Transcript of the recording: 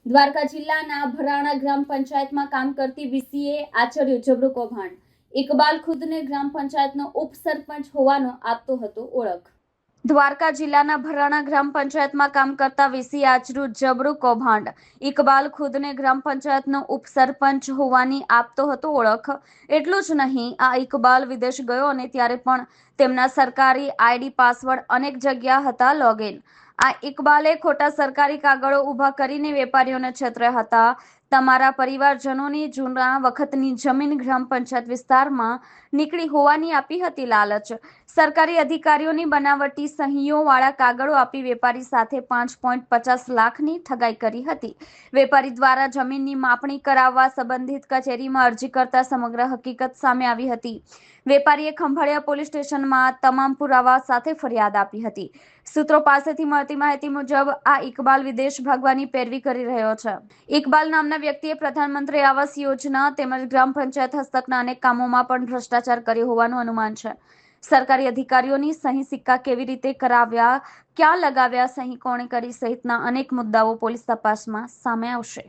દ્વારકા જિલ્લાના ભરાણા ગ્રામ પંચાયતમાં કામ કરતી વીસીએ આચર્યું જબરું કૌભાંડ. ઇકબાલ ખુદને ગ્રામ પંચાયતનો ઉપસરપંચ હોવાનો આપતો હતો ઓળખ. દ્વારકા જિલ્લાના ભરાણા ગ્રામ પંચાયતમાં કામ કરતા વીસી આચર્યું જબરું કૌભાંડ. ઇકબાલ ખુદને ગ્રામ પંચાયતનો ઉપસરપંચ હોવાની આપતો હતો ઓળખ. એટલું જ નહીં, આ ઇકબાલ વિદેશ ગયો અને ત્યારે પણ તેમના સરકારી આઈડી પાસવર્ડ અનેક જગ્યા હતા લોગિન. આ ઇકબાલે ખોટા સરકારી કાગળો ઊભા કરીને વેપારીઓને છેતર્યા હતા. તમારા પરિવારજનોની જૂના વખતની જમીન ગ્રામ પંચાયત વિસ્તારમાં નીકળી હોવાની આપી હતી લાલચ. સરકારી અધિકારીઓની બનાવટી સહીઓવાળા કાગળો આપી વેપારી સાથે 5.50 લાખની ઠગાઈ કરી હતી. વેપારી દ્વારા જમીનની માપણી કરાવવા સંબંધિત કચેરીમાં અરજી કરતા સમગ્ર હકીકત સામે આવી હતી. વેપારીએ ખંભાળિયા પોલીસ સ્ટેશનમાં તમામ પુરાવા સાથે ફરિયાદ આપી હતી. સૂત્રો પાસેથી મળતી માહિતી મુજબ આ ઇકબાલ વિદેશ ભાગવાની પેરવી કરી રહ્યો છે. ઇકબાલ નામના વ્યક્તિએ પ્રધાનમંત્રી આવાસ યોજના તેમજ ગ્રામ પંચાયત હસ્તકના અનેક કામોમાં પણ ભ્રષ્ટાચાર કર્યો હોવાનું અનુમાન છે. સરકારી અધિકારીઓની સહી સિક્કા કેવી રીતે કરાવ્યા, ક્યાં લગાવ્યા, સહી કોણે કરી સહિતના અનેક મુદ્દાઓ પોલીસ તપાસમાં સામે આવશે.